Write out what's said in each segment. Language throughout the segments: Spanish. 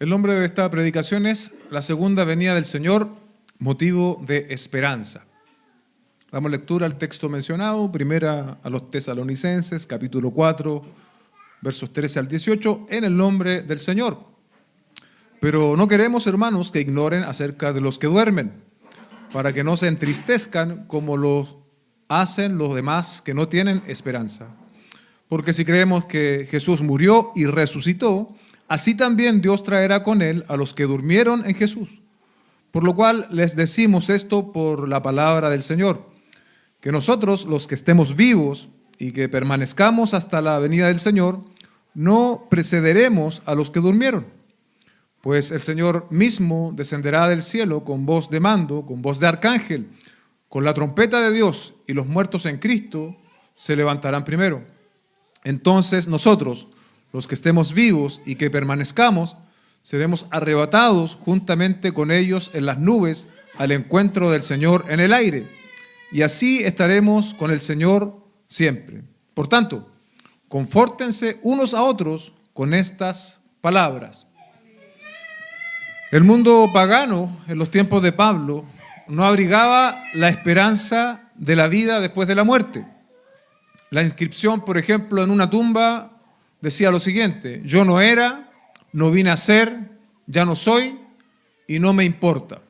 El nombre de esta predicación es La segunda venida del Señor, motivo de esperanza. Damos lectura al texto mencionado, primera a los Tesalonicenses, capítulo 4, versos 13 al 18, en el nombre del Señor. Pero no queremos, hermanos, que ignoren acerca de los que duermen, para que no se entristezcan como lo hacen los demás que no tienen esperanza. Porque si creemos que Jesús murió y resucitó, así también Dios traerá con él a los que durmieron en Jesús. Por lo cual les decimos esto por la palabra del Señor, que nosotros, los que estemos vivos y que permanezcamos hasta la venida del Señor, no precederemos a los que durmieron. Pues el Señor mismo descenderá del cielo con voz de mando, con voz de arcángel, con la trompeta de Dios, y los muertos en Cristo se levantarán primero. Entonces nosotros, los que estemos vivos y que permanezcamos, seremos arrebatados juntamente con ellos en las nubes al encuentro del Señor en el aire. Y así estaremos con el Señor siempre. Por tanto, confórtense unos a otros con estas palabras. El mundo pagano, en los tiempos de Pablo, no abrigaba la esperanza de la vida después de la muerte. La inscripción, por ejemplo, en una tumba decía lo siguiente: yo no era, no vine a ser, ya no soy y no me importa.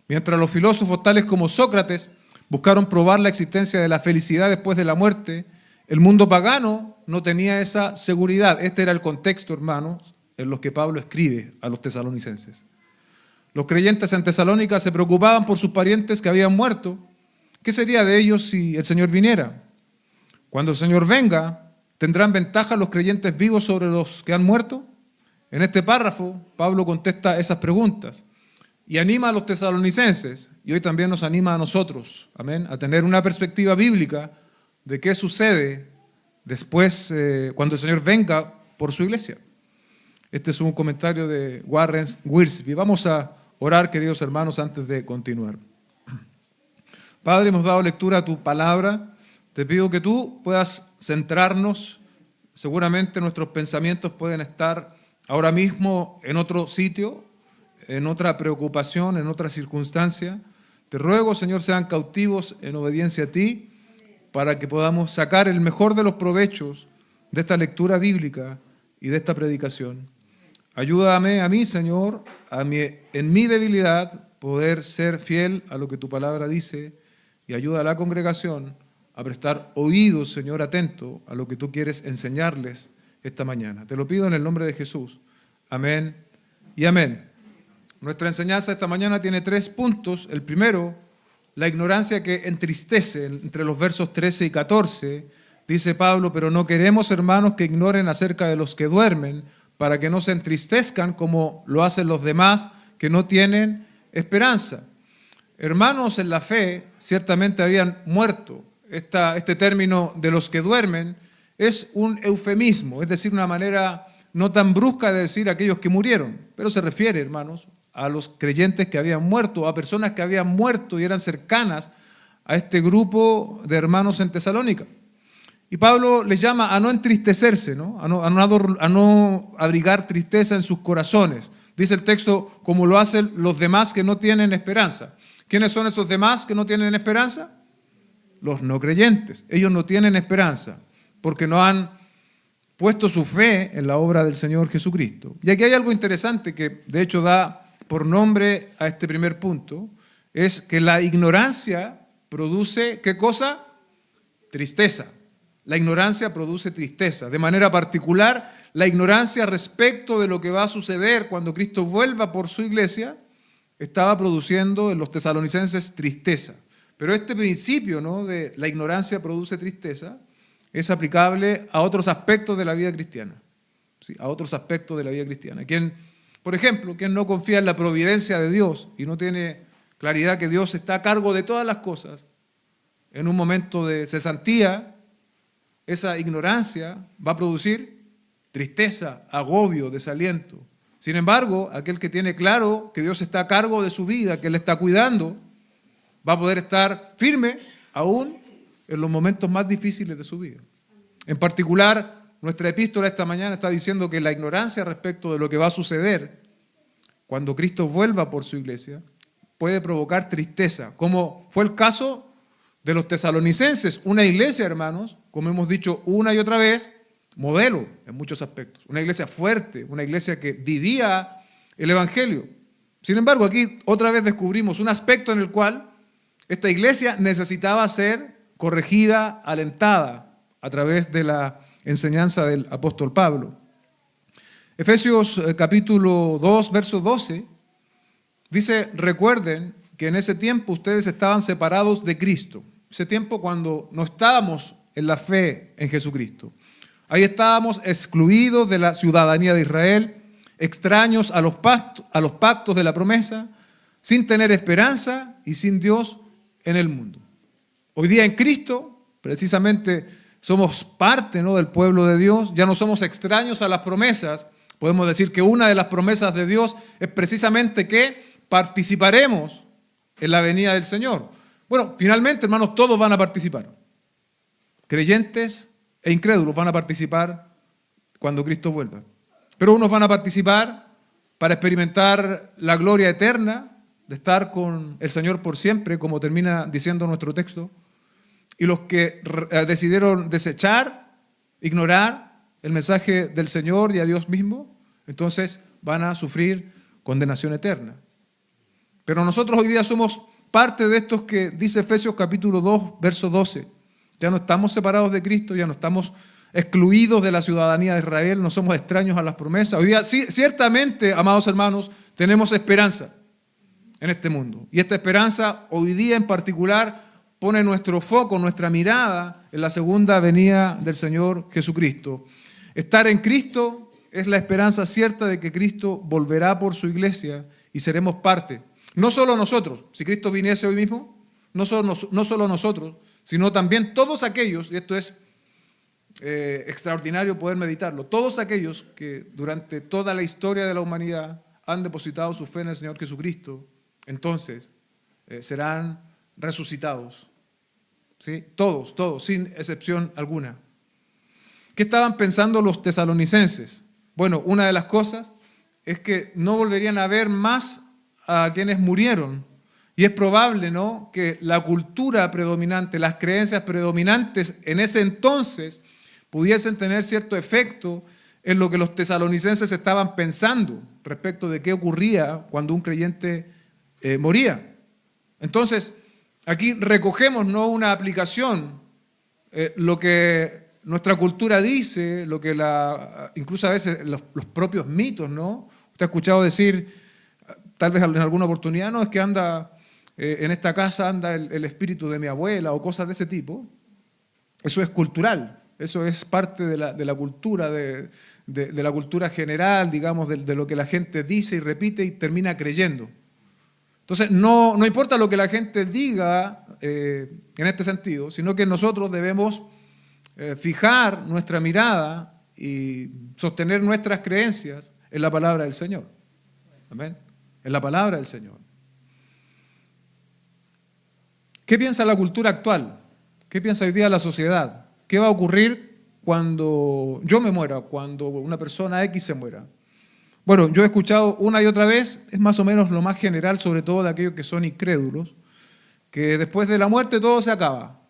Mientras los filósofos tales como Sócrates buscaron probar la existencia de la felicidad después de la muerte, el mundo pagano no tenía esa seguridad. Este era el contexto, hermanos, en los que Pablo escribe a los tesalonicenses. Los creyentes en Tesalónica se preocupaban por sus parientes que habían muerto. ¿Qué sería de ellos si el Señor viniera? Cuando el Señor venga, ¿tendrán ventaja los creyentes vivos sobre los que han muerto? En este párrafo, Pablo contesta esas preguntas y anima a los tesalonicenses, y hoy también nos anima a nosotros, amén, a tener una perspectiva bíblica de qué sucede después, cuando el Señor venga por su iglesia. Este es un comentario de Warren Wiersbe. Vamos a orar, queridos hermanos, antes de continuar. Padre, hemos dado lectura a tu palabra. Te pido que tú puedas centrarnos. Seguramente nuestros pensamientos pueden estar ahora mismo en otro sitio, en otra preocupación, en otra circunstancia. Te ruego, Señor, sean cautivos en obediencia a ti, para que podamos sacar el mejor de los provechos de esta lectura bíblica y de esta predicación. Ayúdame a mí, Señor, en mi debilidad, poder ser fiel a lo que tu palabra dice, y ayuda a la congregación a prestar oídos, Señor, atento a lo que tú quieres enseñarles esta mañana. Te lo pido en el nombre de Jesús. Amén y amén. Nuestra enseñanza esta mañana tiene 3 puntos. El primero, la ignorancia que entristece. Entre los versos 13 y 14, dice Pablo: pero no queremos, hermanos, que ignoren acerca de los que duermen, para que no se entristezcan como lo hacen los demás que no tienen esperanza. Hermanos en la fe ciertamente habían muerto. Este término de los que duermen es un eufemismo, es decir, una manera no tan brusca de decir aquellos que murieron, pero se refiere, hermanos, a los creyentes que habían muerto, a personas que habían muerto y eran cercanas a este grupo de hermanos en Tesalónica. Y Pablo les llama a no entristecerse, ¿no? A no abrigar tristeza en sus corazones. Dice el texto, como lo hacen los demás que no tienen esperanza. ¿Quiénes son esos demás que no tienen esperanza? Los no creyentes. Ellos no tienen esperanza porque no han puesto su fe en la obra del Señor Jesucristo. Y aquí hay algo interesante que de hecho da por nombre a este primer punto, es que la ignorancia produce, ¿qué cosa? Tristeza. La ignorancia produce tristeza. De manera particular, la ignorancia respecto de lo que va a suceder cuando Cristo vuelva por su iglesia estaba produciendo en los tesalonicenses tristeza. Pero este principio, ¿no?, de la ignorancia produce tristeza es aplicable a otros aspectos de la vida cristiana. ¿Sí? A otros aspectos de la vida cristiana. Por ejemplo, quien no confía en la providencia de Dios y no tiene claridad que Dios está a cargo de todas las cosas, en un momento de cesantía, esa ignorancia va a producir tristeza, agobio, desaliento. Sin embargo, aquel que tiene claro que Dios está a cargo de su vida, que Él está cuidando, va a poder estar firme aún en los momentos más difíciles de su vida. En particular, nuestra epístola esta mañana está diciendo que la ignorancia respecto de lo que va a suceder cuando Cristo vuelva por su iglesia, puede provocar tristeza, como fue el caso de los tesalonicenses, una iglesia, hermanos, como hemos dicho una y otra vez, modelo en muchos aspectos, una iglesia fuerte, una iglesia que vivía el Evangelio. Sin embargo, aquí otra vez descubrimos un aspecto en el cual esta iglesia necesitaba ser corregida, alentada a través de la enseñanza del apóstol Pablo. Efesios capítulo 2, verso 12, dice: recuerden que en ese tiempo ustedes estaban separados de Cristo. Ese tiempo cuando no estábamos en la fe en Jesucristo. Ahí estábamos excluidos de la ciudadanía de Israel, extraños a los pactos de la promesa, sin tener esperanza y sin Dios en el mundo. Hoy día en Cristo, precisamente, somos parte, ¿no?, del pueblo de Dios, ya no somos extraños a las promesas. Podemos decir que una de las promesas de Dios es precisamente que participaremos en la venida del Señor. Bueno, finalmente, hermanos, todos van a participar. Creyentes e incrédulos van a participar cuando Cristo vuelva. Pero unos van a participar para experimentar la gloria eterna de estar con el Señor por siempre, como termina diciendo nuestro texto. Y los que decidieron desechar, ignorar el mensaje del Señor y a Dios mismo, entonces van a sufrir condenación eterna. Pero nosotros hoy día somos parte de estos que dice Efesios capítulo 2, verso 12. Ya no estamos separados de Cristo, ya no estamos excluidos de la ciudadanía de Israel, no somos extraños a las promesas. Hoy día, sí, ciertamente, amados hermanos, tenemos esperanza en este mundo. Y esta esperanza, hoy día en particular, pone nuestro foco, nuestra mirada en la segunda venida del Señor Jesucristo. Estar en Cristo es la esperanza cierta de que Cristo volverá por su iglesia y seremos parte. No solo nosotros, si Cristo viniese hoy mismo, no solo nosotros, sino también todos aquellos, y esto es extraordinario poder meditarlo, todos aquellos que durante toda la historia de la humanidad han depositado su fe en el Señor Jesucristo, entonces serán resucitados. ¿Sí? Todos, sin excepción alguna. ¿Qué estaban pensando los tesalonicenses? Bueno, una de las cosas es que no volverían a ver más a quienes murieron. Y es probable, ¿no?, que la cultura predominante, las creencias predominantes en ese entonces pudiesen tener cierto efecto en lo que los tesalonicenses estaban pensando respecto de qué ocurría cuando un creyente moría. Entonces, aquí recogemos, ¿no?, una aplicación, lo que nuestra cultura dice, lo que incluso a veces los propios mitos, ¿no? Usted ha escuchado decir, tal vez en alguna oportunidad, no, es que en esta casa anda el espíritu de mi abuela o cosas de ese tipo. Eso es cultural, eso es parte de la cultura, de la cultura general, digamos, de lo que la gente dice y repite y termina creyendo. Entonces, no importa lo que la gente diga en este sentido, sino que nosotros debemos fijar nuestra mirada y sostener nuestras creencias en la palabra del Señor. Amén. En la palabra del Señor. ¿Qué piensa la cultura actual? ¿Qué piensa hoy día la sociedad? ¿Qué va a ocurrir cuando yo me muera, cuando una persona X se muera? Bueno, yo he escuchado una y otra vez, es más o menos lo más general, sobre todo de aquellos que son incrédulos, que después de la muerte todo se acaba.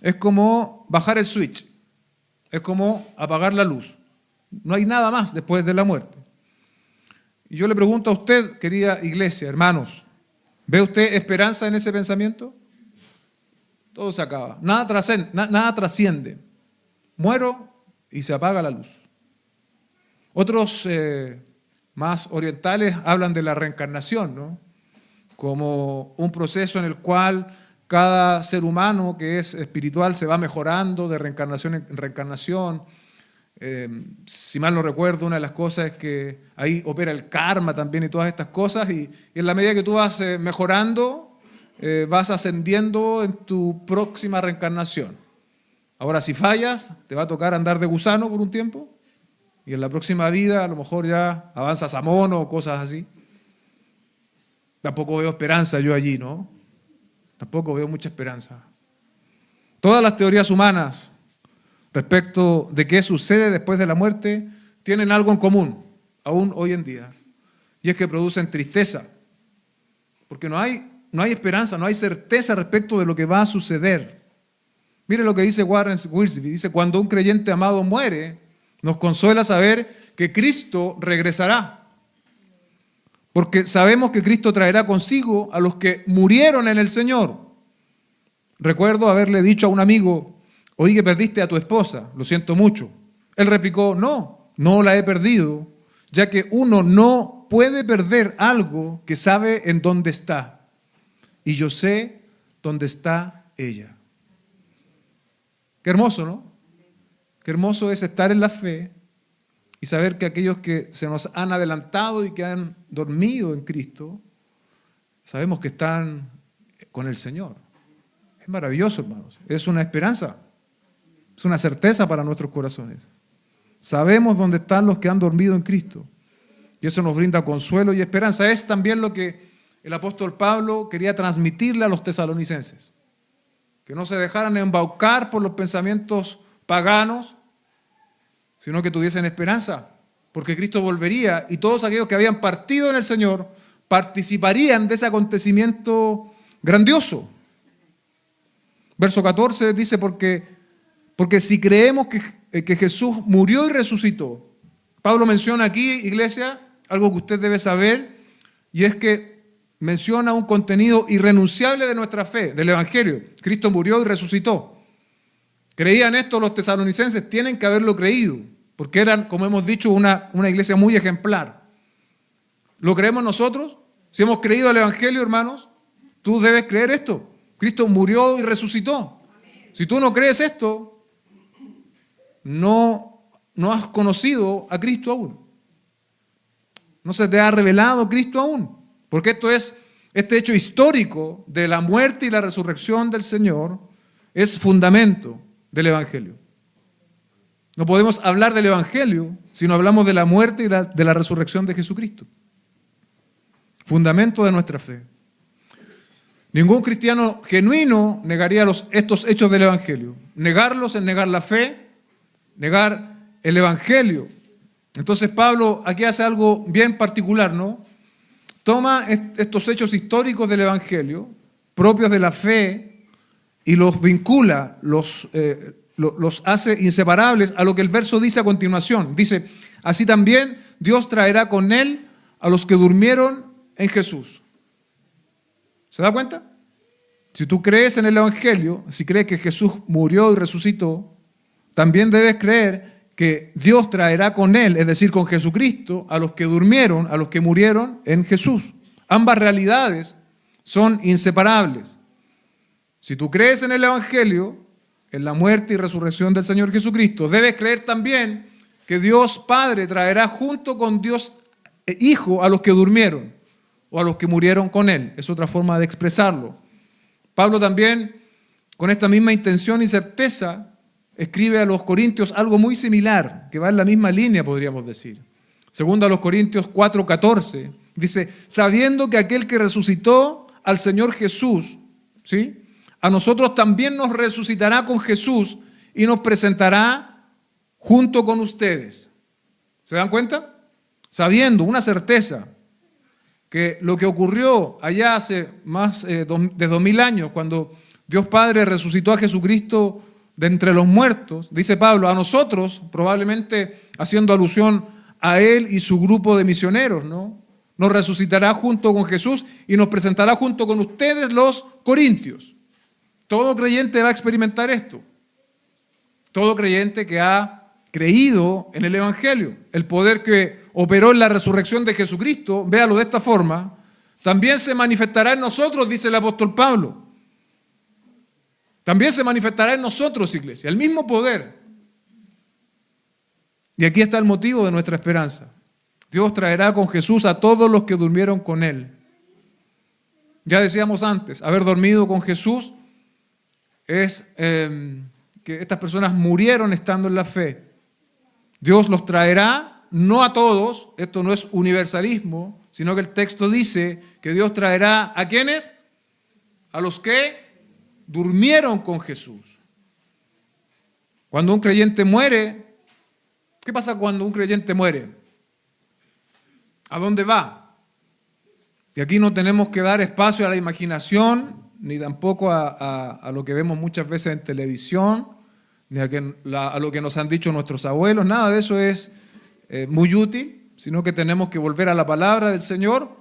Es como bajar el switch, es como apagar la luz. No hay nada más después de la muerte. Y yo le pregunto a usted, querida iglesia, hermanos, ¿ve usted esperanza en ese pensamiento? Todo se acaba, nada trasciende. Muero y se apaga la luz. Otros más orientales hablan de la reencarnación, ¿no?, como un proceso en el cual cada ser humano que es espiritual se va mejorando de reencarnación en reencarnación. Si mal no recuerdo, una de las cosas es que ahí opera el karma también y todas estas cosas, y en la medida que tú vas mejorando, vas ascendiendo en tu próxima reencarnación. Ahora, si fallas, te va a tocar andar de gusano por un tiempo, y en la próxima vida a lo mejor ya avanzas a mono o cosas así. Tampoco veo esperanza yo allí, ¿no? Tampoco veo mucha esperanza. Todas las teorías humanas respecto de qué sucede después de la muerte tienen algo en común, aún hoy en día. y es que producen tristeza, porque no hay esperanza, no hay certeza respecto de lo que va a suceder. Mire lo que dice Warren Wiersbe, dice: cuando un creyente amado muere, nos consuela saber que Cristo regresará, porque sabemos que Cristo traerá consigo a los que murieron en el Señor. Recuerdo haberle dicho a un amigo: oí que perdiste a tu esposa, lo siento mucho. Él replicó: no la he perdido, ya que uno no puede perder algo que sabe en dónde está. Y yo sé dónde está ella. Qué hermoso, ¿no? Qué hermoso es estar en la fe y saber que aquellos que se nos han adelantado y que han dormido en Cristo, sabemos que están con el Señor. Es maravilloso, hermanos. Es una esperanza. Es una certeza para nuestros corazones. Sabemos dónde están los que han dormido en Cristo. Y eso nos brinda consuelo y esperanza. Es también lo que el apóstol Pablo quería transmitirle a los tesalonicenses. Que no se dejaran embaucar por los pensamientos paganos, sino que tuviesen esperanza, porque Cristo volvería y todos aquellos que habían partido en el Señor participarían de ese acontecimiento grandioso. Verso 14 dice: porque si creemos que Jesús murió y resucitó. Pablo menciona aquí, iglesia, algo que usted debe saber, y es que menciona un contenido irrenunciable de nuestra fe, del Evangelio. Cristo murió y resucitó. ¿Creían esto los tesalonicenses? Tienen que haberlo creído, porque eran, como hemos dicho, una iglesia muy ejemplar. ¿Lo creemos nosotros? Si hemos creído el Evangelio, hermanos, tú debes creer esto. Cristo murió y resucitó. Si tú no crees esto, no has conocido a Cristo aún. No se te ha revelado Cristo aún. Porque este hecho histórico de la muerte y la resurrección del Señor es fundamento del Evangelio. No podemos hablar del Evangelio si no hablamos de la muerte y de la resurrección de Jesucristo. Fundamento de nuestra fe. Ningún cristiano genuino negaría estos hechos del Evangelio. Negarlos es negar la fe, negar el Evangelio. Entonces Pablo aquí hace algo bien particular, ¿no? Toma estos hechos históricos del Evangelio, propios de la fe, y los vincula, los hace inseparables a lo que el verso dice a continuación. Dice: así también Dios traerá con él a los que durmieron en Jesús. ¿Se da cuenta? Si tú crees en el Evangelio, si crees que Jesús murió y resucitó, también debes creer que Dios traerá con él, es decir, con Jesucristo, a los que durmieron, a los que murieron en Jesús. Ambas realidades son inseparables. Si tú crees en el Evangelio, en la muerte y resurrección del Señor Jesucristo, debes creer también que Dios Padre traerá junto con Dios Hijo a los que durmieron o a los que murieron con él. Es otra forma de expresarlo. Pablo también, con esta misma intención y certeza, escribe a los Corintios algo muy similar, que va en la misma línea, podríamos decir. Segundo a los Corintios 4:14, dice: sabiendo que aquel que resucitó al Señor Jesús, ¿sí?, a nosotros también nos resucitará con Jesús y nos presentará junto con ustedes. ¿Se dan cuenta? Sabiendo, una certeza, que lo que ocurrió allá hace más de 2000 años, cuando Dios Padre resucitó a Jesucristo de entre los muertos, dice Pablo, a nosotros, probablemente haciendo alusión a él y su grupo de misioneros, ¿no?, nos resucitará junto con Jesús y nos presentará junto con ustedes, los corintios. Todo creyente va a experimentar esto. Todo creyente que ha creído en el Evangelio, el poder que operó en la resurrección de Jesucristo, véalo de esta forma, también se manifestará en nosotros, dice el apóstol Pablo. También se manifestará en nosotros, iglesia, el mismo poder. Y aquí está el motivo de nuestra esperanza. Dios traerá con Jesús a todos los que durmieron con él. Ya decíamos antes, haber dormido con Jesús es que estas personas murieron estando en la fe. Dios los traerá, no a todos, esto no es universalismo, sino que el texto dice que Dios traerá ¿a quiénes? A los que durmieron con Jesús. Cuando un creyente muere, ¿qué pasa cuando un creyente muere? ¿A dónde va? Y aquí no tenemos que dar espacio a la imaginación, ni tampoco a lo que vemos muchas veces en televisión, ni a lo que nos han dicho nuestros abuelos. Nada de eso es muy útil, sino que tenemos que volver a la palabra del Señor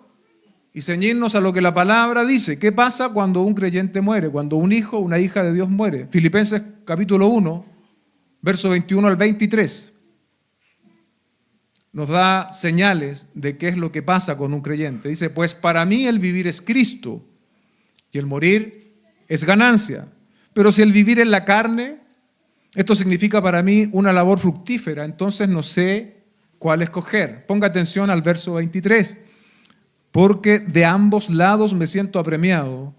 y ceñirnos a lo que la palabra dice. ¿Qué pasa cuando un creyente muere? Cuando un hijo, una hija de Dios muere. Filipenses capítulo 1, verso 21 al 23. Nos da señales de qué es lo que pasa con un creyente. Dice, pues para mí el vivir es Cristo y el morir es ganancia. Pero si el vivir en la carne, esto significa para mí una labor fructífera, entonces no sé cuál escoger. Ponga atención al verso 23. Porque de ambos lados me siento apremiado,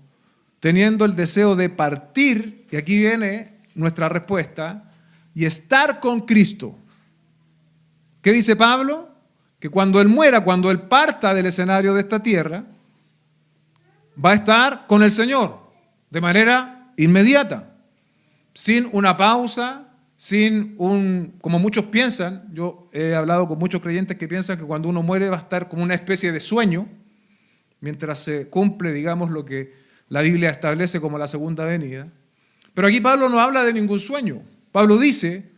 teniendo el deseo de partir, y aquí viene nuestra respuesta, y estar con Cristo. ¿Qué dice Pablo? Que cuando él muera, cuando él parta del escenario de esta tierra, va a estar con el Señor de manera inmediata, sin una pausa, como muchos piensan. Yo he hablado con muchos creyentes que piensan que cuando uno muere va a estar como una especie de sueño, mientras se cumple, digamos, lo que la Biblia establece como la segunda venida. Pero aquí Pablo no habla de ningún sueño. Pablo dice,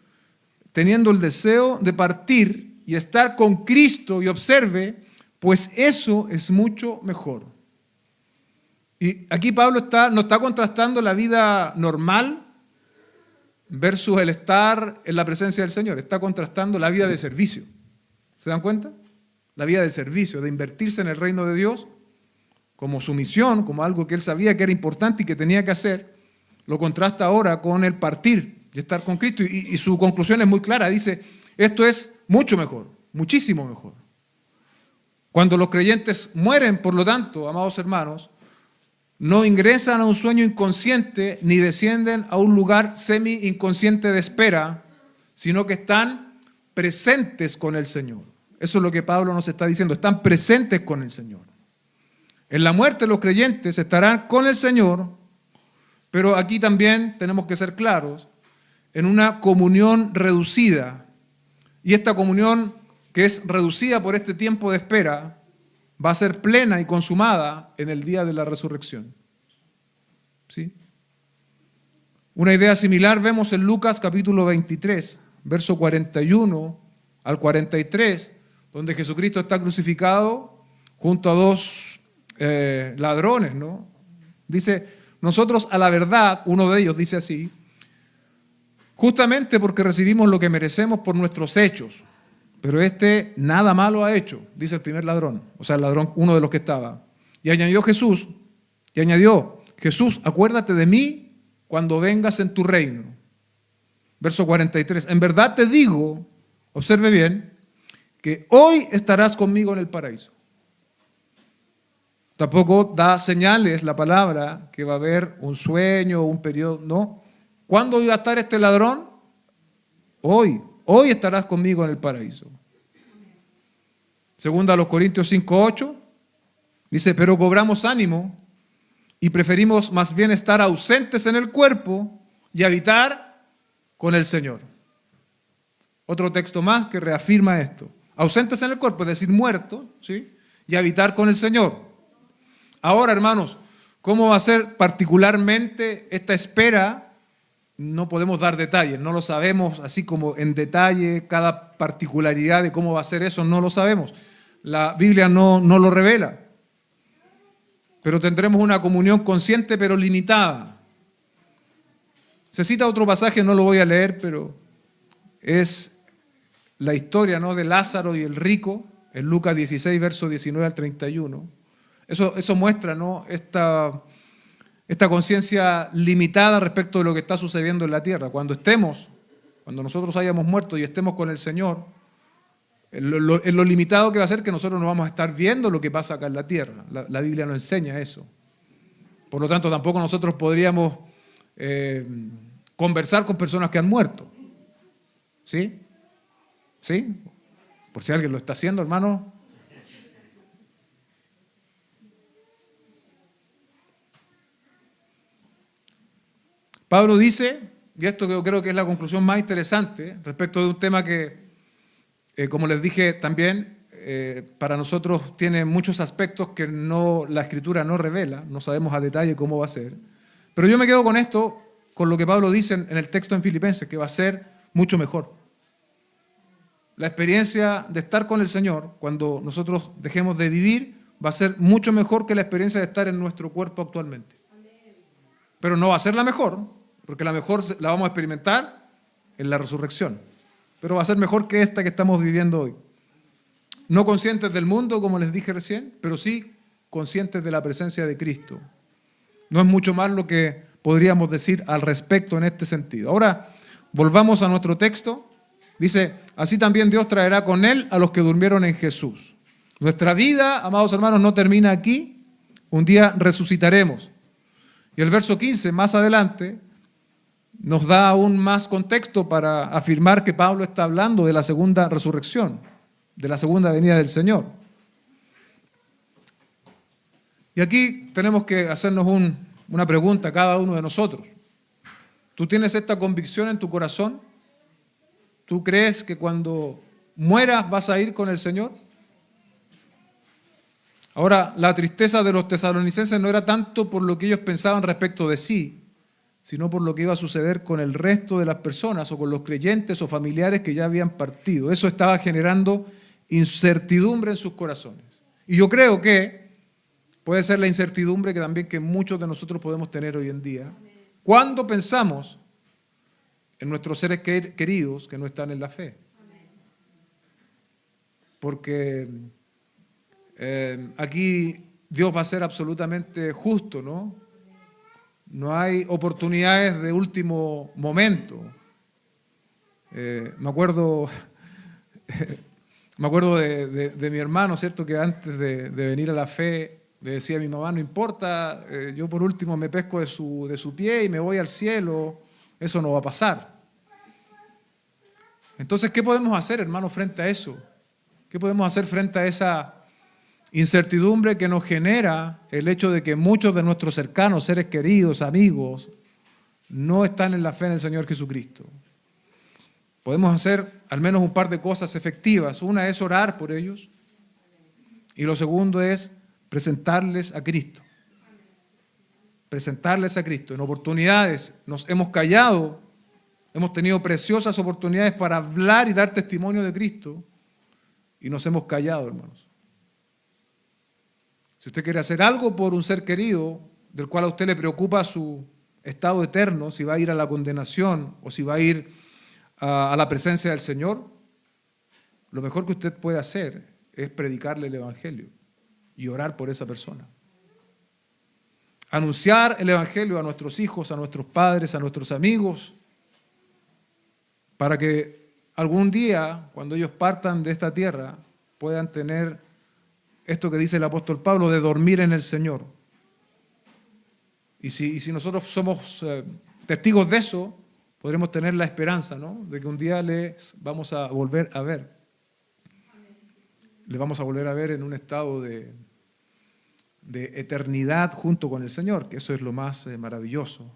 teniendo el deseo de partir y estar con Cristo, y observe, pues eso es mucho mejor. Y aquí Pablo no está contrastando la vida normal versus el estar en la presencia del Señor. Está contrastando la vida de servicio. ¿Se dan cuenta? La vida de servicio, de invertirse en el reino de Dios como su misión, como algo que él sabía que era importante y que tenía que hacer, lo contrasta ahora con el partir y estar con Cristo. Y su conclusión es muy clara. Dice, esto es mucho mejor, muchísimo mejor. Cuando los creyentes mueren, por lo tanto, amados hermanos, no ingresan a un sueño inconsciente ni descienden a un lugar semi-inconsciente de espera, sino que están presentes con el Señor. Eso es lo que Pablo nos está diciendo, están presentes con el Señor. En la muerte los creyentes estarán con el Señor, pero aquí también tenemos que ser claros, en una comunión reducida. Y esta comunión que es reducida por este tiempo de espera, va a ser plena y consumada en el día de la resurrección. ¿Sí? Una idea similar vemos en Lucas capítulo 23, verso 41 al 43, donde Jesucristo está crucificado junto a dos ladrones, ¿no? Dice, nosotros a la verdad, uno de ellos dice así, justamente porque recibimos lo que merecemos por nuestros hechos, pero este nada malo ha hecho, dice el primer ladrón, o sea, el ladrón, uno de los que estaba. Y añadió, Jesús, acuérdate de mí cuando vengas en tu reino. Verso 43, en verdad te digo, observe bien, que hoy estarás conmigo en el paraíso. Tampoco da señales la palabra que va a haber un sueño o un periodo, no. ¿Cuándo iba a estar este ladrón? Hoy estarás conmigo en el paraíso. Segunda a los Corintios 5:8, dice, pero cobramos ánimo y preferimos más bien estar ausentes en el cuerpo y habitar con el Señor. Otro texto más que reafirma esto. Ausentes en el cuerpo, es decir, muertos, ¿sí? Y habitar con el Señor. Ahora, hermanos, ¿cómo va a ser particularmente esta espera? No podemos dar detalles, no lo sabemos así como en detalle, cada particularidad de cómo va a ser eso, no lo sabemos. La Biblia no lo revela. Pero tendremos una comunión consciente pero limitada. Se cita otro pasaje, no lo voy a leer, pero es la historia, ¿no?, de Lázaro y el rico, en Lucas 16, versos 19 al 31. Eso muestra, ¿no?, esta conciencia limitada respecto de lo que está sucediendo en la tierra. Cuando nosotros hayamos muerto y estemos con el Señor, en lo limitado que va a ser que nosotros no vamos a estar viendo lo que pasa acá en la tierra. La Biblia nos enseña eso. Por lo tanto, tampoco nosotros podríamos conversar con personas que han muerto. ¿Sí? ¿Sí? Por si alguien lo está haciendo, hermano. Pablo dice, y esto yo creo que es la conclusión más interesante respecto de un tema que, como les dije también, para nosotros tiene muchos aspectos que la Escritura no revela, no sabemos a detalle cómo va a ser. Pero yo me quedo con esto, con lo que Pablo dice en el texto en Filipenses, que va a ser mucho mejor. La experiencia de estar con el Señor, cuando nosotros dejemos de vivir, va a ser mucho mejor que la experiencia de estar en nuestro cuerpo actualmente. Pero no va a ser la mejor, porque la mejor la vamos a experimentar en la resurrección. Pero va a ser mejor que esta que estamos viviendo hoy. No conscientes del mundo, como les dije recién, pero sí conscientes de la presencia de Cristo. No es mucho más lo que podríamos decir al respecto en este sentido. Ahora, volvamos a nuestro texto. Dice, así también Dios traerá con Él a los que durmieron en Jesús. Nuestra vida, amados hermanos, no termina aquí. Un día resucitaremos. Y el verso 15, más adelante, nos da aún más contexto para afirmar que Pablo está hablando de la segunda resurrección, de la segunda venida del Señor. Y aquí tenemos que hacernos una pregunta cada uno de nosotros. ¿Tú tienes esta convicción en tu corazón? ¿Tú crees que cuando mueras vas a ir con el Señor? Ahora, la tristeza de los tesalonicenses no era tanto por lo que ellos pensaban respecto de sí, sino por lo que iba a suceder con el resto de las personas o con los creyentes o familiares que ya habían partido. Eso estaba generando incertidumbre en sus corazones. Y yo creo que puede ser la incertidumbre que también que muchos de nosotros podemos tener hoy en día cuando pensamos en nuestros seres queridos que no están en la fe. Porque aquí Dios va a ser absolutamente justo, ¿no? No hay oportunidades de último momento. Me acuerdo de mi hermano, ¿cierto? Que antes de venir a la fe le decía a mi mamá, no importa, yo por último me pesco de su pie y me voy al cielo, eso no va a pasar. Entonces, ¿qué podemos hacer, hermano, frente a eso? ¿Qué podemos hacer frente a esa incertidumbre que nos genera el hecho de que muchos de nuestros cercanos, seres queridos, amigos, no están en la fe en el Señor Jesucristo? Podemos hacer al menos un par de cosas efectivas. Una es orar por ellos y lo segundo es presentarles a Cristo. Presentarles a Cristo. En oportunidades nos hemos callado, hemos tenido preciosas oportunidades para hablar y dar testimonio de Cristo y nos hemos callado, hermanos. Si usted quiere hacer algo por un ser querido del cual a usted le preocupa su estado eterno, si va a ir a la condenación o si va a ir a la presencia del Señor, lo mejor que usted puede hacer es predicarle el Evangelio y orar por esa persona. Anunciar el Evangelio a nuestros hijos, a nuestros padres, a nuestros amigos, para que algún día, cuando ellos partan de esta tierra, puedan tener esto que dice el apóstol Pablo, de dormir en el Señor. Y si nosotros somos testigos de eso, podremos tener la esperanza, ¿no?, de que un día les vamos a volver a ver. Les vamos a volver a ver en un estado de eternidad junto con el Señor, que eso es lo más maravilloso.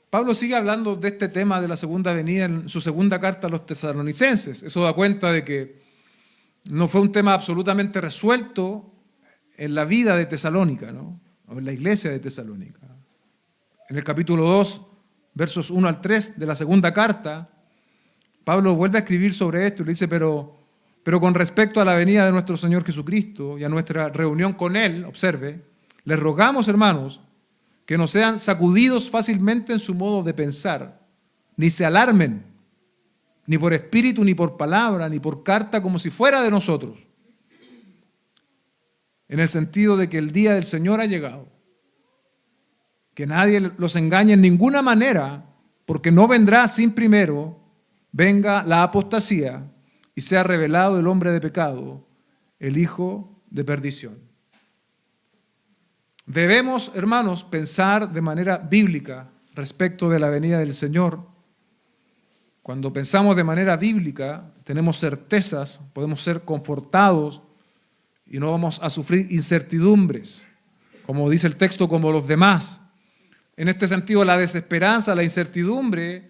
Pablo sigue hablando de este tema de la segunda venida en su segunda carta a los tesalonicenses. Eso da cuenta de que no fue un tema absolutamente resuelto en la vida de Tesalónica, ¿no?, o en la iglesia de Tesalónica. En el capítulo 2, versos 1 al 3 de la segunda carta, Pablo vuelve a escribir sobre esto y le dice, pero con respecto a la venida de nuestro Señor Jesucristo y a nuestra reunión con Él, observe, les rogamos, hermanos, que no sean sacudidos fácilmente en su modo de pensar, ni se alarmen, ni por espíritu, ni por palabra, ni por carta, como si fuera de nosotros, en el sentido de que el día del Señor ha llegado. Que nadie los engañe en ninguna manera, porque no vendrá sin primero venga la apostasía y sea revelado el hombre de pecado, el hijo de perdición. Debemos, hermanos, pensar de manera bíblica respecto de la venida del Señor. Cuando pensamos de manera bíblica, tenemos certezas, podemos ser confortados y no vamos a sufrir incertidumbres, como dice el texto, como los demás. En este sentido, la desesperanza, la incertidumbre,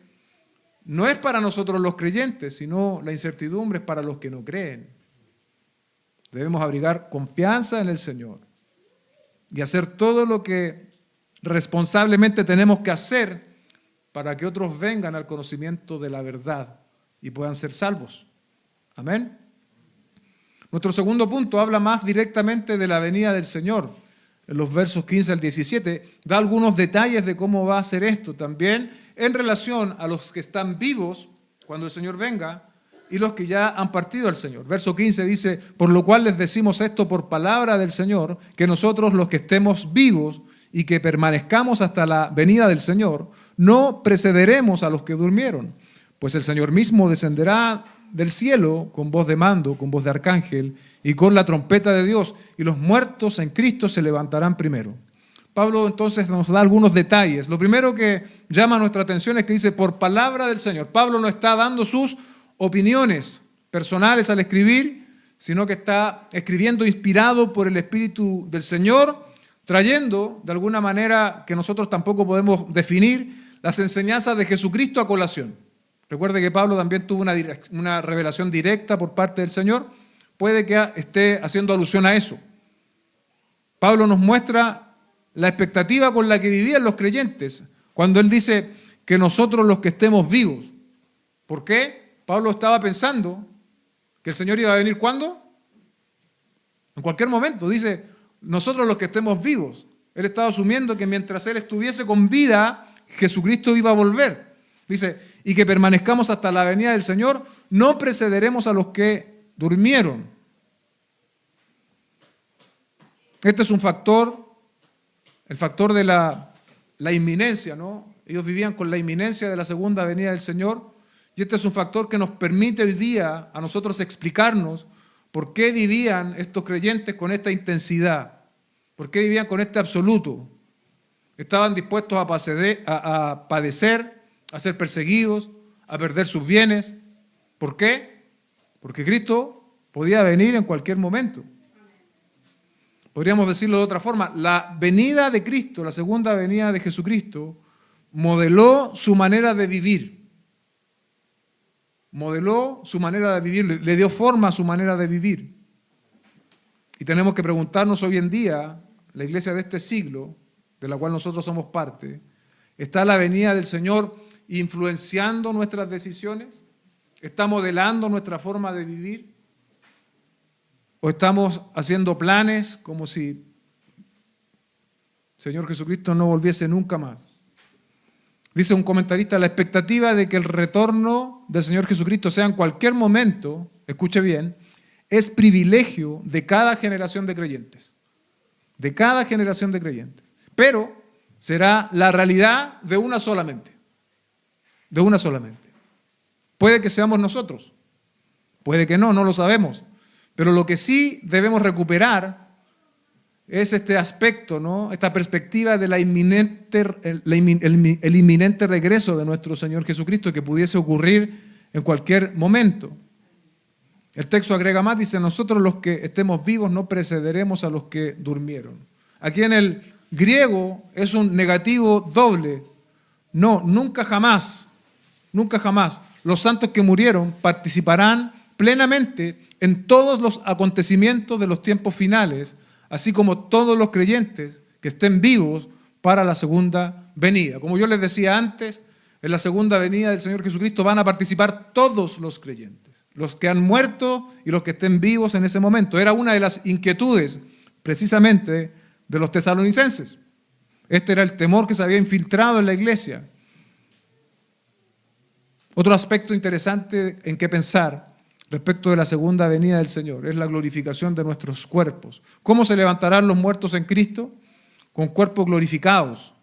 no es para nosotros los creyentes, sino la incertidumbre es para los que no creen. Debemos abrigar confianza en el Señor y hacer todo lo que responsablemente tenemos que hacer para que otros vengan al conocimiento de la verdad y puedan ser salvos. Amén. Nuestro segundo punto habla más directamente de la venida del Señor. En los versos 15 al 17 da algunos detalles de cómo va a ser esto también en relación a los que están vivos cuando el Señor venga y los que ya han partido al Señor. Verso 15 dice: por lo cual les decimos esto por palabra del Señor, que nosotros los que estemos vivos y que permanezcamos hasta la venida del Señor, no precederemos a los que durmieron. Pues el Señor mismo descenderá del cielo con voz de mando, con voz de arcángel y con la trompeta de Dios, y los muertos en Cristo se levantarán primero. Pablo entonces nos da algunos detalles. Lo primero que llama nuestra atención es que dice por palabra del Señor. Pablo no está dando sus opiniones personales al escribir, sino que está escribiendo inspirado por el Espíritu del Señor, trayendo de alguna manera que nosotros tampoco podemos definir las enseñanzas de Jesucristo a colación. Recuerde que Pablo también tuvo una revelación directa por parte del Señor. Puede que esté haciendo alusión a eso. Pablo nos muestra la expectativa con la que vivían los creyentes cuando él dice que nosotros los que estemos vivos. ¿Por qué? Pablo estaba pensando que el Señor iba a venir ¿cuándo? En cualquier momento. Dice, nosotros los que estemos vivos. Él estaba asumiendo que mientras él estuviese con vida, Jesucristo iba a volver. Dice, y que permanezcamos hasta la venida del Señor, no precederemos a los que durmieron. Este es un factor, el factor de la inminencia, ¿no? Ellos vivían con la inminencia de la segunda venida del Señor, y este es un factor que nos permite hoy día a nosotros explicarnos por qué vivían estos creyentes con esta intensidad, por qué vivían con este absoluto. Estaban dispuestos a padecer, a ser perseguidos, a perder sus bienes. ¿Por qué? Porque Cristo podía venir en cualquier momento. Podríamos decirlo de otra forma, la venida de Cristo, la segunda venida de Jesucristo, modeló su manera de vivir. Modeló su manera de vivir, le dio forma a su manera de vivir. Y tenemos que preguntarnos hoy en día, la iglesia de este siglo, de la cual nosotros somos parte, ¿está la venida del Señor influenciando nuestras decisiones? ¿Está modelando nuestra forma de vivir? ¿O estamos haciendo planes como si el Señor Jesucristo no volviese nunca más? Dice un comentarista, la expectativa de que el retorno del Señor Jesucristo sea en cualquier momento, escuche bien, es privilegio de cada generación de creyentes. De cada generación de creyentes. Pero será la realidad de una solamente. De una solamente. Puede que seamos nosotros. Puede que no, no lo sabemos. Pero lo que sí debemos recuperar es este aspecto, ¿no? Esta perspectiva de el inminente regreso de nuestro Señor Jesucristo que pudiese ocurrir en cualquier momento. El texto agrega más, dice, nosotros los que estemos vivos no precederemos a los que durmieron. Aquí en el griego es un negativo doble. No, nunca jamás, nunca jamás. Los santos que murieron participarán plenamente en todos los acontecimientos de los tiempos finales, así como todos los creyentes que estén vivos para la segunda venida. Como yo les decía antes, en la segunda venida del Señor Jesucristo van a participar todos los creyentes, los que han muerto y los que estén vivos en ese momento. Era una de las inquietudes precisamente de los tesalonicenses. Este era el temor que se había infiltrado en la iglesia. Otro aspecto interesante en que pensar respecto de la segunda venida del Señor es la glorificación de nuestros cuerpos. ¿Cómo se levantarán los muertos en Cristo? Con cuerpos glorificados.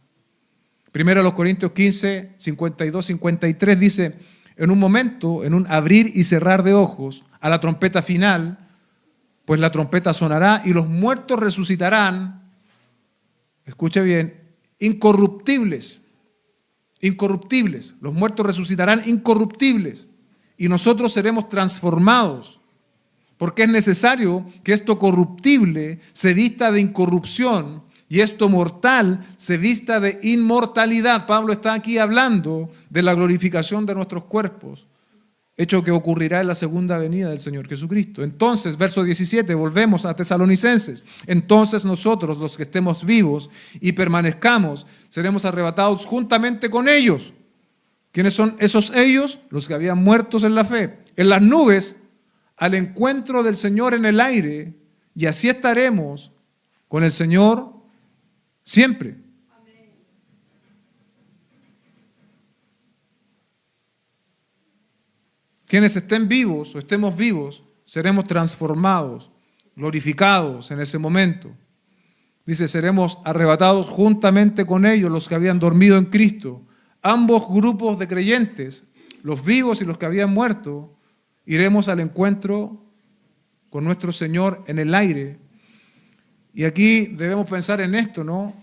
Primero a los Corintios 15, 52, 53 dice, en un momento, en un abrir y cerrar de ojos, a la trompeta final, pues la trompeta sonará y los muertos resucitarán, escuche bien, incorruptibles. Incorruptibles. Los muertos resucitarán incorruptibles. Y nosotros seremos transformados, porque es necesario que esto corruptible se vista de incorrupción y esto mortal se vista de inmortalidad. Pablo está aquí hablando de la glorificación de nuestros cuerpos hecho que ocurrirá en la segunda venida del Señor Jesucristo. Entonces, verso 17, volvemos a Tesalonicenses. Entonces nosotros, los que estemos vivos y permanezcamos, seremos arrebatados juntamente con ellos. ¿Quiénes son esos ellos? Los que habían muertos en la fe. En las nubes, al encuentro del Señor en el aire, y así estaremos con el Señor siempre. Quienes estén vivos o estemos vivos, seremos transformados, glorificados en ese momento. Dice, seremos arrebatados juntamente con ellos, los que habían dormido en Cristo. Ambos grupos de creyentes, los vivos y los que habían muerto, iremos al encuentro con nuestro Señor en el aire. Y aquí debemos pensar en esto, ¿no?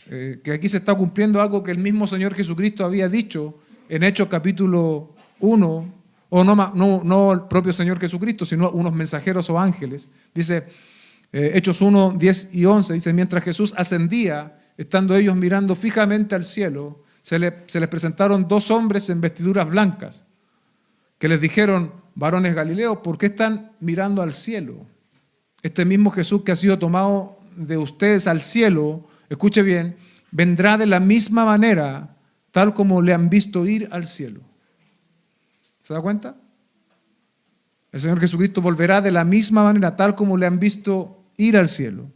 Que aquí se está cumpliendo algo que el mismo Señor Jesucristo había dicho en Hechos capítulo 1, o no el propio Señor Jesucristo, sino unos mensajeros o ángeles. Dice, Hechos 1, 10 y 11, dice, mientras Jesús ascendía, estando ellos mirando fijamente al cielo, se les presentaron dos hombres en vestiduras blancas, que les dijeron, varones galileos, ¿por qué están mirando al cielo? Este mismo Jesús que ha sido tomado de ustedes al cielo, escuche bien, vendrá de la misma manera, tal como le han visto ir al cielo. ¿Se da cuenta? El Señor Jesucristo volverá de la misma manera, tal como le han visto ir al cielo.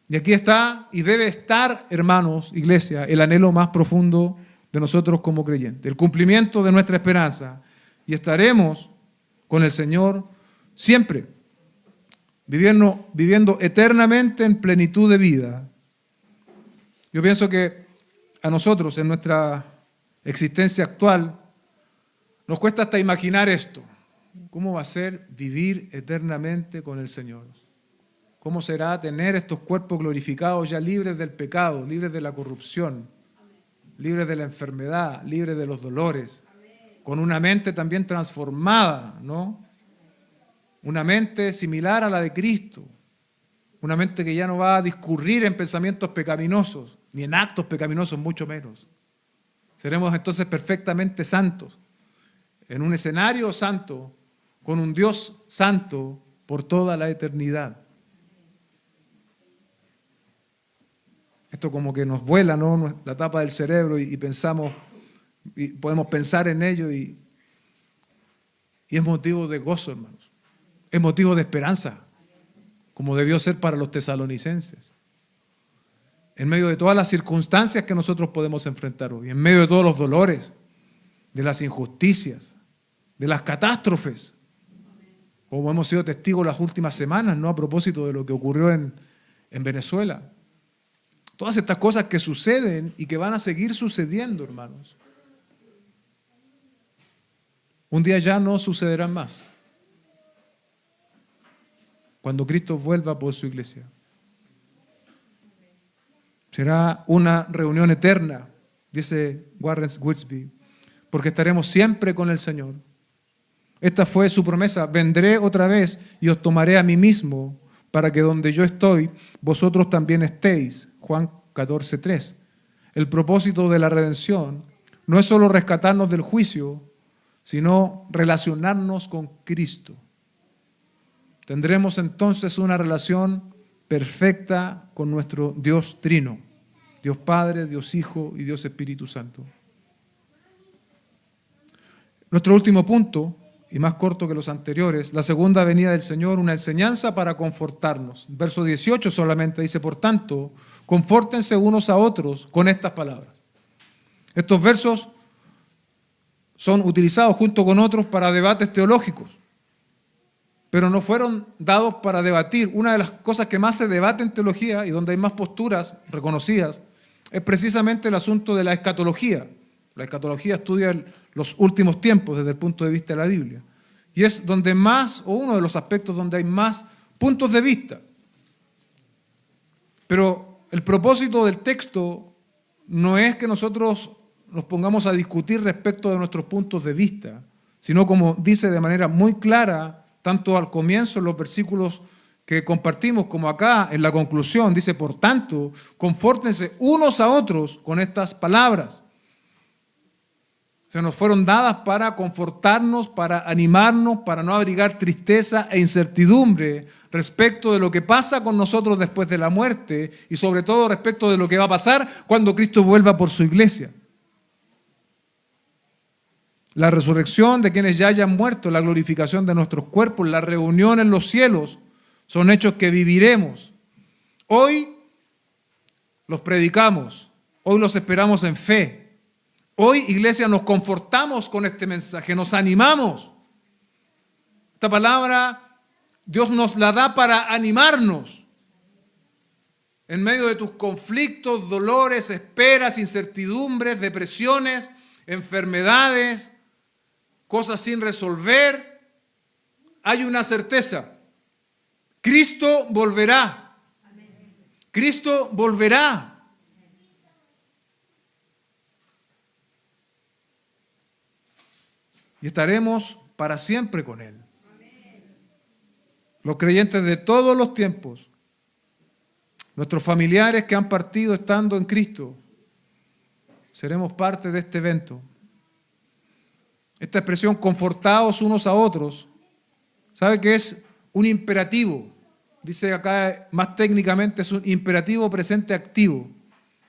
Y aquí está, y debe estar, hermanos, iglesia, el anhelo más profundo de nosotros como creyentes, el cumplimiento de nuestra esperanza. Y estaremos con el Señor siempre, viviendo eternamente en plenitud de vida. Yo pienso que a nosotros, en nuestra existencia actual, nos cuesta hasta imaginar esto. ¿Cómo va a ser vivir eternamente con el Señor? ¿Cómo será tener estos cuerpos glorificados ya libres del pecado, libres de la corrupción, libres de la enfermedad, libres de los dolores, con una mente también transformada, ¿no? Una mente similar a la de Cristo, una mente que ya no va a discurrir en pensamientos pecaminosos, ni en actos pecaminosos, mucho menos. Seremos entonces perfectamente santos, en un escenario santo, con un Dios santo por toda la eternidad. Esto como que nos vuela, ¿no? La tapa del cerebro y pensamos, y podemos pensar en ello y es motivo de gozo, hermanos. Es motivo de esperanza, como debió ser para los tesalonicenses. En medio de todas las circunstancias que nosotros podemos enfrentar hoy, en medio de todos los dolores, de las injusticias, de las catástrofes, como hemos sido testigos las últimas semanas, ¿no? A propósito de lo que ocurrió en Venezuela. Todas estas cosas que suceden y que van a seguir sucediendo, hermanos. Un día ya no sucederán más. Cuando Cristo vuelva por su iglesia. Será una reunión eterna, dice Warren Wiersbe, porque estaremos siempre con el Señor. Esta fue su promesa: vendré otra vez y os tomaré a mí mismo, para que donde yo estoy, vosotros también estéis. Juan 14:3. El propósito de la redención no es solo rescatarnos del juicio, sino relacionarnos con Cristo. Tendremos entonces una relación perfecta con nuestro Dios Trino, Dios Padre, Dios Hijo y Dios Espíritu Santo. Nuestro último punto, y más corto que los anteriores, la segunda venida del Señor, una enseñanza para confortarnos. Verso 18 solamente dice, por tanto, confórtense unos a otros con estas palabras. Estos versos son utilizados junto con otros para debates teológicos, pero no fueron dados para debatir. Una de las cosas que más se debate en teología y donde hay más posturas reconocidas es precisamente el asunto de la escatología. La escatología estudia los últimos tiempos desde el punto de vista de la Biblia. Y es donde más, o uno de los aspectos donde hay más puntos de vista. Pero el propósito del texto no es que nosotros nos pongamos a discutir respecto de nuestros puntos de vista, sino como dice de manera muy clara, tanto al comienzo en los versículos que compartimos como acá en la conclusión, dice, por tanto, confórtense unos a otros con estas palabras. Se nos fueron dadas para confortarnos, para animarnos, para no abrigar tristeza e incertidumbre respecto de lo que pasa con nosotros después de la muerte y sobre todo respecto de lo que va a pasar cuando Cristo vuelva por su iglesia. La resurrección de quienes ya hayan muerto, la glorificación de nuestros cuerpos, la reunión en los cielos, son hechos que viviremos. Hoy los predicamos, hoy los esperamos en fe. Hoy, iglesia, nos confortamos con este mensaje, nos animamos. Esta palabra Dios nos la da para animarnos. En medio de tus conflictos, dolores, esperas, incertidumbres, depresiones, enfermedades, cosas sin resolver, hay una certeza. Cristo volverá. Cristo volverá. Y estaremos para siempre con Él. Los creyentes de todos los tiempos, nuestros familiares que han partido estando en Cristo, seremos parte de este evento. Esta expresión, confortados unos a otros, ¿sabe que es un imperativo? Dice acá más técnicamente, es un imperativo presente activo.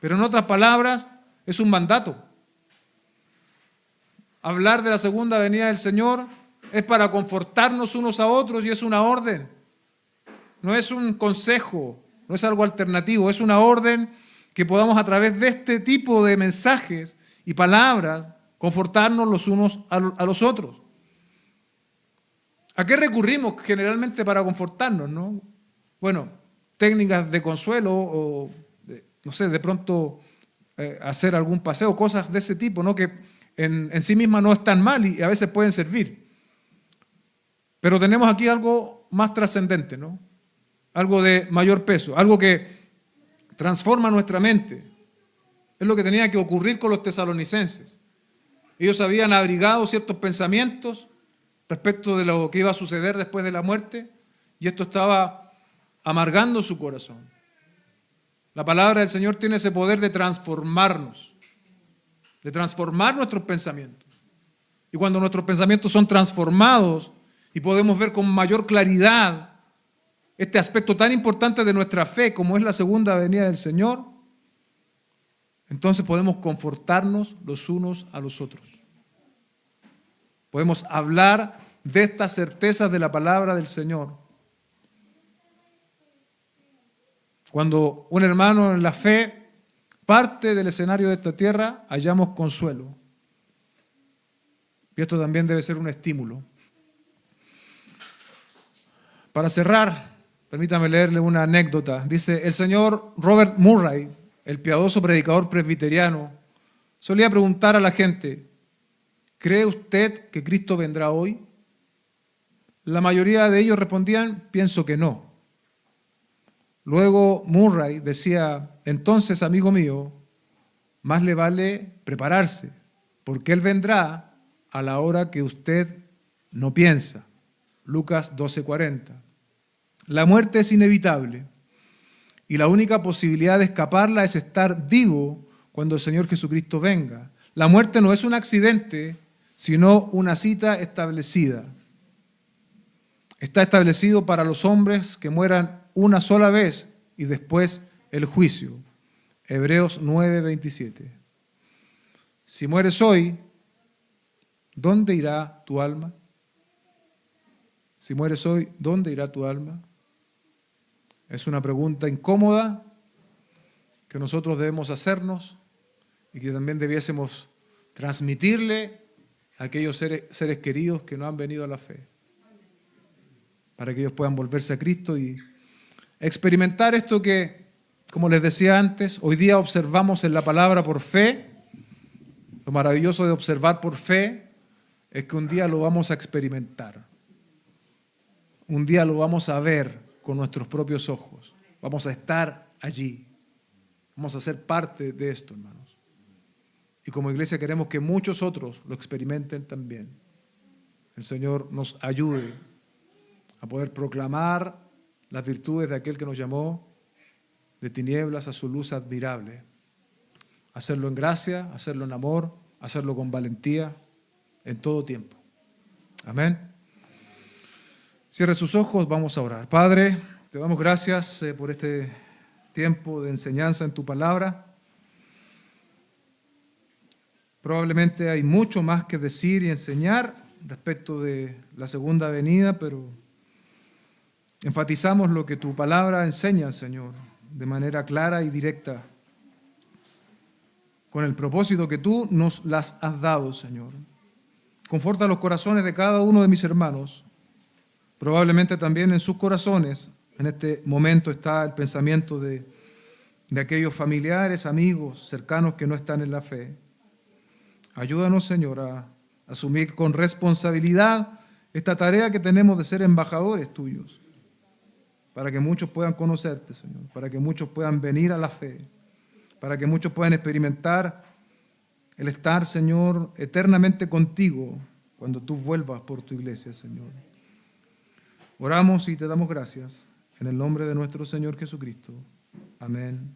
Pero en otras palabras, es un mandato. Hablar de la segunda venida del Señor es para confortarnos unos a otros y es una orden. No es un consejo, no es algo alternativo, es una orden que podamos a través de este tipo de mensajes y palabras confortarnos los unos a los otros. ¿A qué recurrimos generalmente para confortarnos, no? Bueno, técnicas de consuelo o, no sé, de pronto hacer algún paseo, cosas de ese tipo, ¿no? Que en sí mismas no están mal y a veces pueden servir. Pero tenemos aquí algo más trascendente, ¿no? Algo de mayor peso, algo que transforma nuestra mente. Es lo que tenía que ocurrir con los tesalonicenses. Ellos habían abrigado ciertos pensamientos respecto de lo que iba a suceder después de la muerte y esto estaba amargando su corazón. La palabra del Señor tiene ese poder de transformarnos, de transformar nuestros pensamientos. Y cuando nuestros pensamientos son transformados y podemos ver con mayor claridad este aspecto tan importante de nuestra fe como es la segunda venida del Señor, entonces podemos confortarnos los unos a los otros. Podemos hablar de estas certezas de la palabra del Señor. Cuando un hermano en la fe parte del escenario de esta tierra, hallamos consuelo. Y esto también debe ser un estímulo. Para cerrar, permítame leerle una anécdota. Dice, el señor Robert Murray, el piadoso predicador presbiteriano, solía preguntar a la gente, ¿cree usted que Cristo vendrá hoy? La mayoría de ellos respondían, pienso que no. Luego Murray decía, entonces, amigo mío, más le vale prepararse, porque Él vendrá a la hora que usted no piensa. Lucas 12:40. La muerte es inevitable y la única posibilidad de escaparla es estar vivo cuando el Señor Jesucristo venga. La muerte no es un accidente, sino una cita establecida. Está establecido para los hombres que mueran una sola vez y después el juicio. Hebreos 9:27. Si mueres hoy, ¿dónde irá tu alma? Si mueres hoy, ¿dónde irá tu alma? Es una pregunta incómoda que nosotros debemos hacernos y que también debiésemos transmitirle a aquellos seres queridos que no han venido a la fe, para que ellos puedan volverse a Cristo y experimentar esto que, como les decía antes, hoy día observamos en la palabra por fe. Lo maravilloso de observar por fe es que un día lo vamos a experimentar. Un día lo vamos a ver con nuestros propios ojos. Vamos a estar allí. Vamos a ser parte de esto, hermanos. Y como iglesia queremos que muchos otros lo experimenten también. El Señor nos ayude a poder proclamar las virtudes de aquel que nos llamó de tinieblas a su luz admirable. Hacerlo en gracia, hacerlo en amor, hacerlo con valentía en todo tiempo. Amén. Cierre sus ojos, vamos a orar. Padre, te damos gracias por este tiempo de enseñanza en tu palabra. Probablemente hay mucho más que decir y enseñar respecto de la segunda venida, pero enfatizamos lo que tu palabra enseña, Señor, de manera clara y directa, con el propósito que tú nos las has dado, Señor. Conforta los corazones de cada uno de mis hermanos. Probablemente también en sus corazones en este momento está el pensamiento de aquellos familiares, amigos, cercanos que no están en la fe. Ayúdanos, Señor, a asumir con responsabilidad esta tarea que tenemos de ser embajadores tuyos, para que muchos puedan conocerte, Señor, para que muchos puedan venir a la fe, para que muchos puedan experimentar el estar, Señor, eternamente contigo cuando tú vuelvas por tu iglesia, Señor. Oramos y te damos gracias en el nombre de nuestro Señor Jesucristo. Amén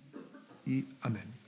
y amén.